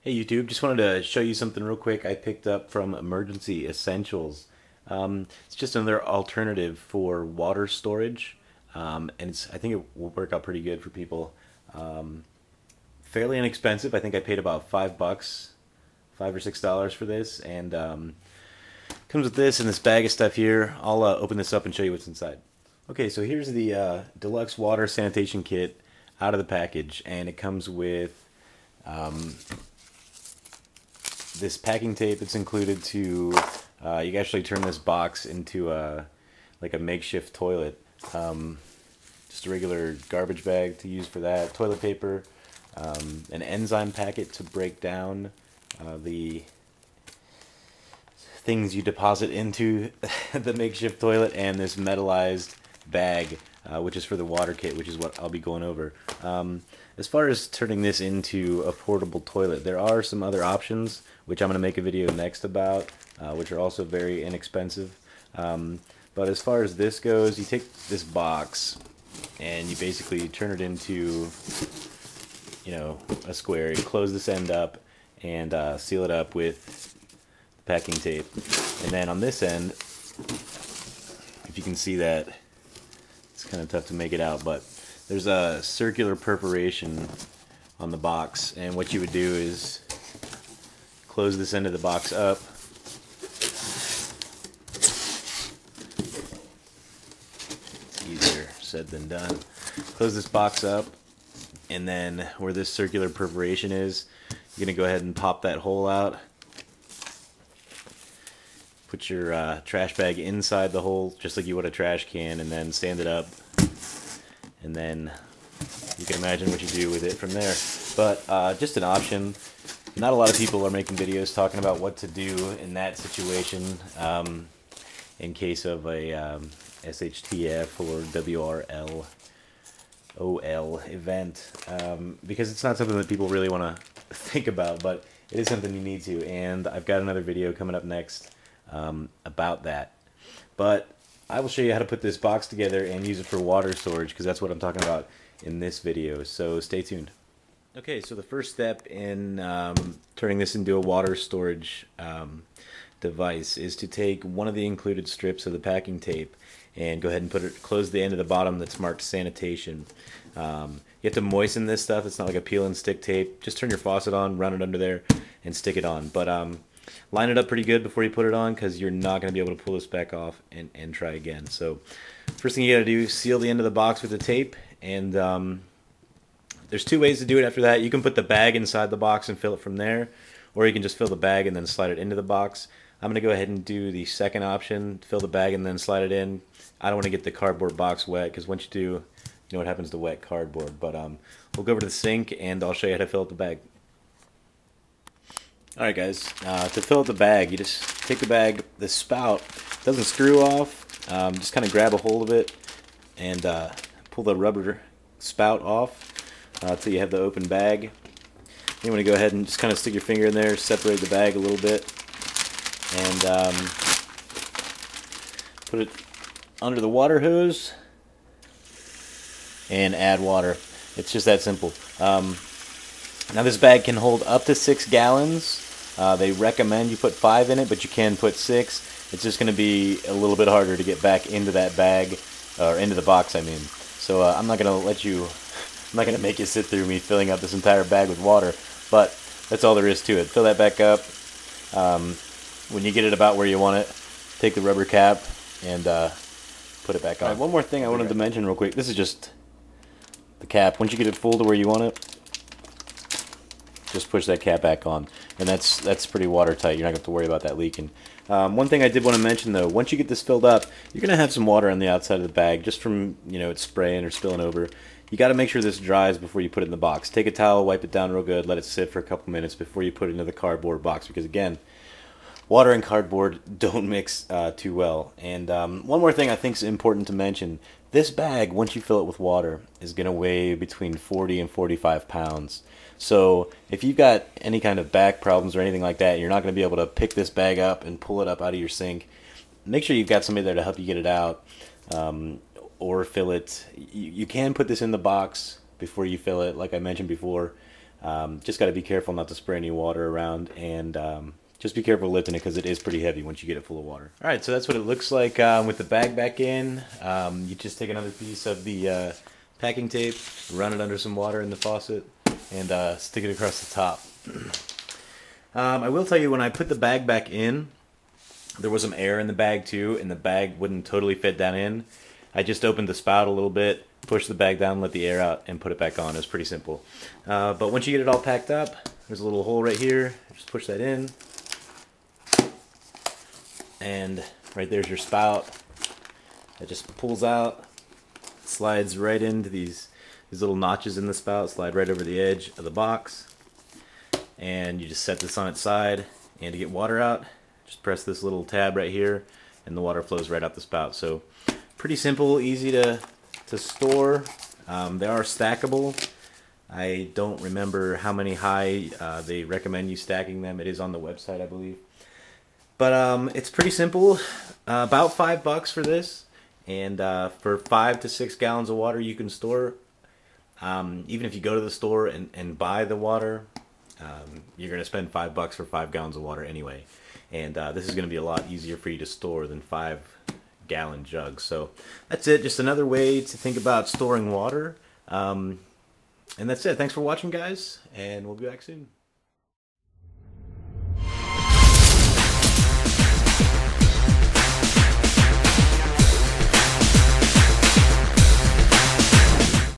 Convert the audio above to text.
Hey YouTube, just wanted to show you something real quick I picked up from Emergency Essentials. It's just another alternative for water storage, and I think it will work out pretty good for people. Um, Fairly inexpensive. I think I paid about $5, $5 or $6 for this, and comes with this and this bag of stuff here. I'll open this up and show you what's inside. Okay, so here's the Deluxe Water Sanitation Kit out of the package, and it comes with this packing tape that's included to you can actually turn this box into like a makeshift toilet. Just a regular garbage bag to use for that, toilet paper, an enzyme packet to break down the things you deposit into the makeshift toilet, and this metallized bag which is for the water kit, which is what I'll be going over. As far as turning this into a portable toilet, there are some other options, which I'm going to make a video next about, which are also very inexpensive. But as far as this goes, you take this box and you basically turn it into, a square. You close this end up and seal it up with packing tape. And then on this end, if you can see that, it's kind of tough to make it out, but there's a circular perforation on the box, and what you would do is close this end of the box up, it's easier said than done. Close this box up, and then where this circular perforation is, you're going to go ahead and pop that hole out. Put your trash bag inside the hole, just like you would a trash can, and then stand it up. And then you can imagine what you do with it from there. But just an option. Not a lot of people are making videos talking about what to do in that situation in case of a SHTF or WROL event, because it's not something that people really want to think about, but it is something you need to. And I've got another video coming up next about that. But I will show you how to put this box together and use it for water storage, because that's what I'm talking about in this video, so stay tuned. Okay, so the first step in turning this into a water storage device is to take one of the included strips of the packing tape and go ahead and close the end of the bottom that's marked Sanitation. You have to moisten this stuff. It's not like a peel and stick tape. Just turn your faucet on, run it under there, and stick it on. But line it up pretty good before you put it on, because you're not going to be able to pull this back off and try again. So first thing you got to do is seal the end of the box with the tape, and there's two ways to do it after that. You can put the bag inside the box and fill it from there, or you can just fill the bag and then slide it into the box. I'm going to go ahead and do the second option, fill the bag and then slide it in. I don't want to get the cardboard box wet, because once you do, you know what happens to wet cardboard. But we'll go over to the sink and I'll show you how to fill up the bag. Alright guys, to fill up the bag, you just take the bag, the spout doesn't screw off, just kind of grab a hold of it and pull the rubber spout off until you have the open bag. You want to go ahead and just kind of stick your finger in there, separate the bag a little bit, and put it under the water hose and add water. It's just that simple. Now this bag can hold up to 6 gallons. They recommend you put 5 in it, but you can put 6. It's just going to be a little bit harder to get back into that bag, or into the box I mean. So I'm not going to make you sit through me filling up this entire bag with water, but that's all there is to it. Fill that back up. When you get it about where you want it, take the rubber cap and put it back on. All right, one more thing I wanted to mention real quick. This is just the cap. Once you get it full to where you want it, just push that cap back on, and that's pretty watertight. You're not going to have to worry about that leaking. One thing I did want to mention though, once you get this filled up, you're going to have some water on the outside of the bag, just from it spraying or spilling over. You got to make sure this dries before you put it in the box. Take a towel, wipe it down real good, let it sit for a couple minutes before you put it into the cardboard box, because again, water and cardboard don't mix too well. And one more thing I think is important to mention: this bag, once you fill it with water, is going to weigh between 40 and 45 pounds. So if you've got any kind of back problems or anything like that, you're not going to be able to pick this bag up and pull it up out of your sink. Make sure you've got somebody there to help you get it out, or fill it. You can put this in the box before you fill it, like I mentioned before. Just got to be careful not to spray any water around, and just be careful lifting it because it is pretty heavy once you get it full of water. Alright, so that's what it looks like with the bag back in. You just take another piece of the packing tape, run it under some water in the faucet, and stick it across the top. I will tell you, when I put the bag back in, there was some air in the bag too, and the bag wouldn't totally fit down in. I just opened the spout a little bit, pushed the bag down, let the air out, and put it back on. It was pretty simple. But once you get it all packed up, there's a little hole right here. Just push that in. And right there's your spout. It just pulls out, slides right into these little notches in the spout, slide right over the edge of the box. And you just set this on its side, and to get water out, just press this little tab right here, and the water flows right out the spout. So pretty simple, easy to store. They are stackable. I don't remember how many high they recommend you stacking them. It is on the website, I believe. But it's pretty simple. About $5 for this, and for 5 to 6 gallons of water you can store. Even if you go to the store and buy the water, you're going to spend $5 for 5 gallons of water anyway. And this is going to be a lot easier for you to store than 5-gallon jugs. So that's it. Just another way to think about storing water. And that's it. Thanks for watching, guys, and we'll be back soon.